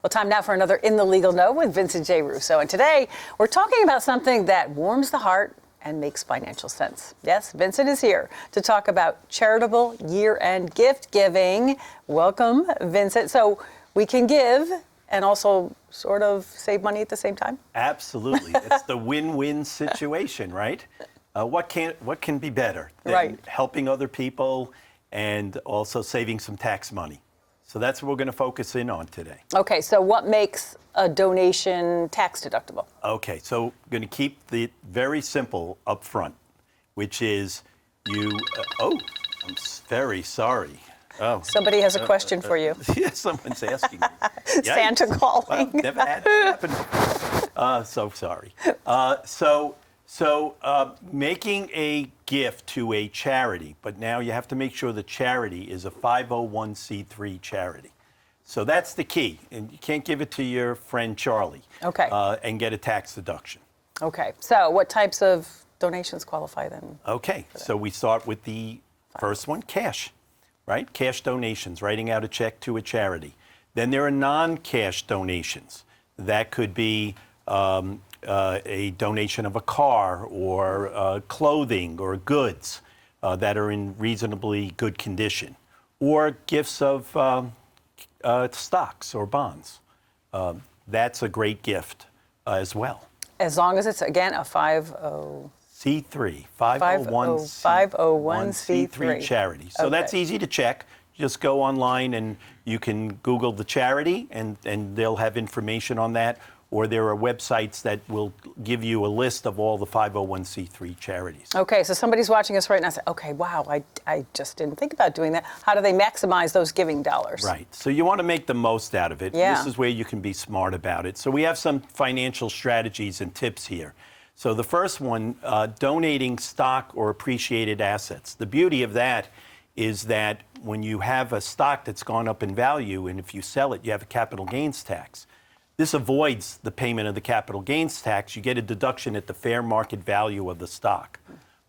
Well, time now for another In the Legal Know with Vincent J. Russo. And today, we're talking about something that warms the heart and makes financial sense. Yes, Vincent is here to talk about charitable year-end gift giving. Welcome, Vincent. So we can give and also sort of save money at the same time? Absolutely. It's the win-win situation, right? What can be better than helping other people and also saving some tax money? So that's what we're going to focus in on today. Okay, so what makes a donation tax deductible? Okay, so we're going to keep it very simple up front, which is I'm very sorry. Oh, somebody has a question for you. Yeah, someone's asking me. Santa calling. Well, never had that happen before. So sorry. So making a gift to a charity, but now you have to make sure the charity is a 501c3 charity. So that's the key. And you can't give it to your friend Charlie and get a tax deduction. Okay. So what types of donations qualify then? Okay. So we start with the first one, cash, right? Cash donations, writing out a check to a charity. Then there are non-cash donations. That could be a donation of a car or clothing or goods that are in reasonably good condition, or gifts of stocks or bonds. That's a great gift as well. As long as it's, again, a 501c3 charity. So that's easy to check. Just go online and you can Google the charity and they'll have information on that. Or there are websites that will give you a list of all the 501c3 charities. Okay, so somebody's watching us right now and say, okay, wow, I just didn't think about doing that. How do they maximize those giving dollars? Right, so you want to make the most out of it. Yeah. This is where you can be smart about it. So we have some financial strategies and tips here. So the first one, donating stock or appreciated assets. The beauty of that is that when you have a stock that's gone up in value, and if you sell it, you have a capital gains tax. This avoids the payment of the capital gains tax. You get a deduction at the fair market value of the stock.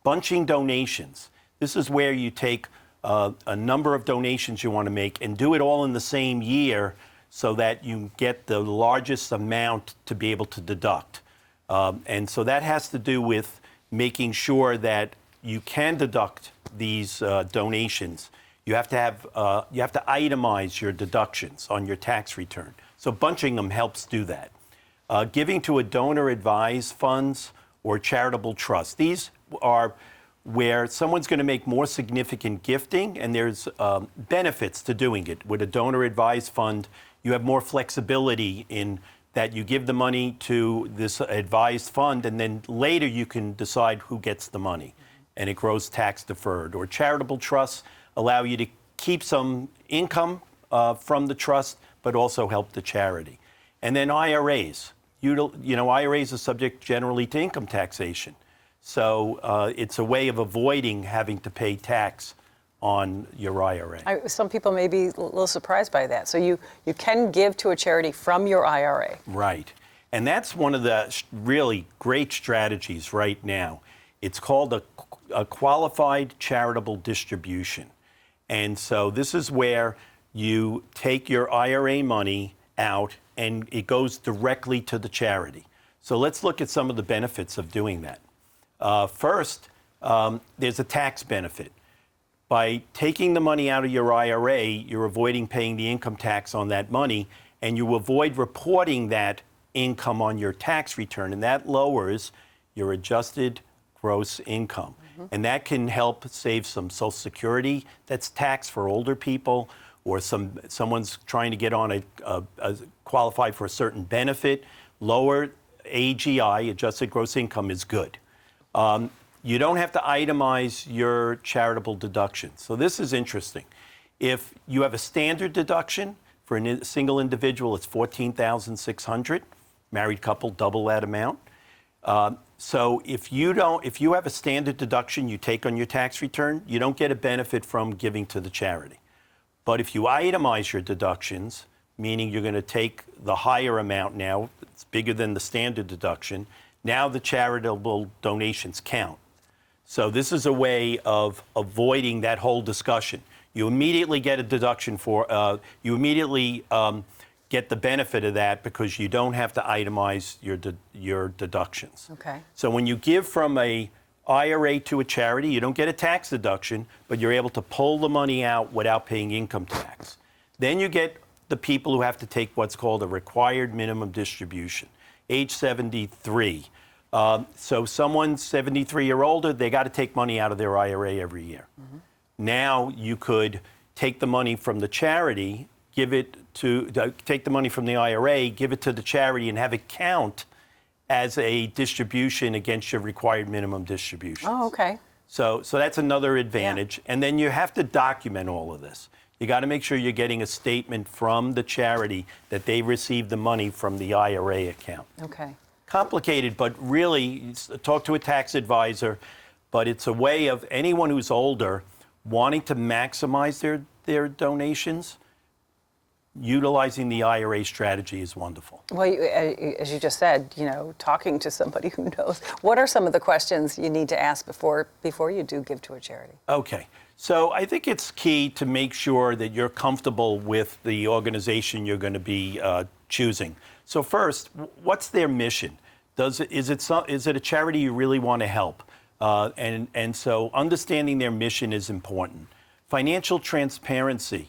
Bunching donations. This is where you take a number of donations you want to make and do it all in the same year so that you get the largest amount to be able to deduct. And so that has to do with making sure that you can deduct these donations. You have to itemize your deductions on your tax return. So bunching them helps do that. Giving to a donor-advised funds or charitable trust. These are where someone's going to make more significant gifting, and there's benefits to doing it. With a donor-advised fund, you have more flexibility in that you give the money to this advised fund, and then later you can decide who gets the money, and it grows tax deferred. Or charitable trusts allow you to keep some income from the trust, but also help the charity. And then IRAs. IRAs are subject generally to income taxation. So it's a way of avoiding having to pay tax on your IRA. Some people may be a little surprised by that. So you can give to a charity from your IRA. Right. And that's one of the really great strategies right now. It's called a qualified charitable distribution. And so this is where you take your IRA money out and it goes directly to the charity. So let's look at some of the benefits of doing that. First, there's a tax benefit. By taking the money out of your IRA, you're avoiding paying the income tax on that money, and you avoid reporting that income on your tax return, and that lowers your adjusted gross income. Mm-hmm. And that can help save some Social Security that's taxed for older people, or someone's trying to get on qualify for a certain benefit. Lower AGI, adjusted gross income, is good. You don't have to itemize your charitable deductions. So this is interesting. If you have a standard deduction for a single individual, it's $14,600. Married couple, double that amount. So if you have a standard deduction you take on your tax return, you don't get a benefit from giving to the charity. But if you itemize your deductions, meaning you're going to take the higher amount now, it's bigger than the standard deduction, now the charitable donations count. So this is a way of avoiding that whole discussion. You immediately get a deduction for, you immediately get the benefit of that because you don't have to itemize your deductions. Okay. So when you give from a IRA to a charity, you don't get a tax deduction, but you're able to pull the money out without paying income tax. Then you get the people who have to take what's called a required minimum distribution, age 73. So someone's 73 or older, they got to take money out of their IRA every year. Mm-hmm. Now you could take the money from the charity, take the money from the IRA, give it to the charity, and have it count as a distribution against your required minimum distribution. Oh, okay. So that's another advantage. Yeah. And then you have to document all of this. You got to make sure you're getting a statement from the charity that they received the money from the IRA account. Okay. Complicated, but really, talk to a tax advisor. But it's a way of anyone who's older wanting to maximize their donations. Utilizing the IRA strategy is wonderful. Well, as you just said, talking to somebody who knows. What are some of the questions you need to ask before you do give to a charity? Okay. So I think it's key to make sure that you're comfortable with the organization you're going to be choosing. So first, what's their mission? Is it a charity you really want to help? And so understanding their mission is important. Financial transparency.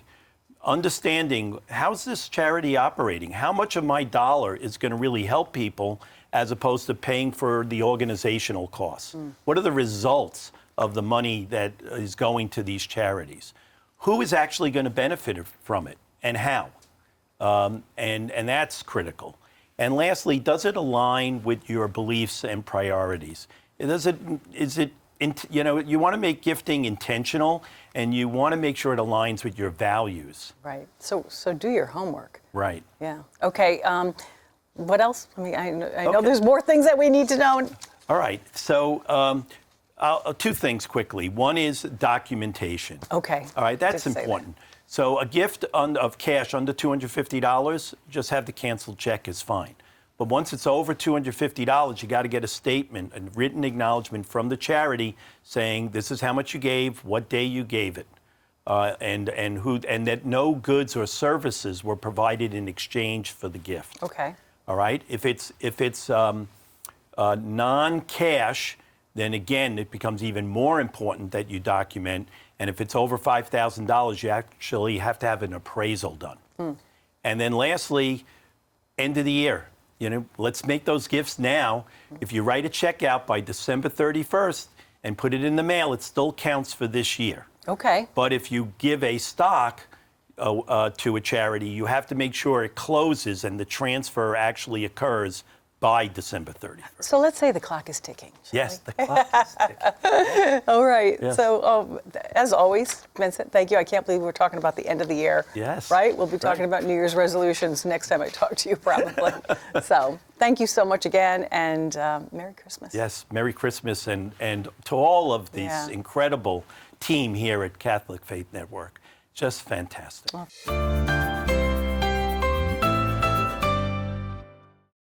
Understanding how's this charity operating? How much of my dollar is going to really help people as opposed to paying for the organizational costs? What are the results of the money that is going to these charities? Who is actually going to benefit from it and how? And that's critical. And lastly, does it align with your beliefs and priorities? You want to make gifting intentional, and you want to make sure it aligns with your values. Right. So do your homework. Right. Yeah. Okay. What else? I know there's more things that we need to know. All right. So two things quickly. One is documentation. Okay. All right. That's important. So a gift of cash under $250, just have the canceled check is fine. But once it's over $250, you got to get a statement, a written acknowledgement from the charity saying this is how much you gave, what day you gave it, and that no goods or services were provided in exchange for the gift. Okay. All right. If it's non-cash, then again it becomes even more important that you document. And if it's over $5,000, you actually have to have an appraisal done. And then lastly, end of the year. Let's make those gifts now. If you write a check out by December 31st and put it in the mail, it still counts for this year. Okay. But if you give a stock to a charity, you have to make sure it closes and the transfer actually occurs by December 31st. So let's say the clock is ticking. Yes, the clock is ticking. All right. Yes. So as always, Vincent, thank you. I can't believe we're talking about the end of the year. Yes. Right? We'll be talking about New Year's resolutions next time I talk to you, probably. So thank you so much again, and Merry Christmas. Yes, Merry Christmas, and to all of these incredible team here at Catholic Faith Network. Just fantastic. Well,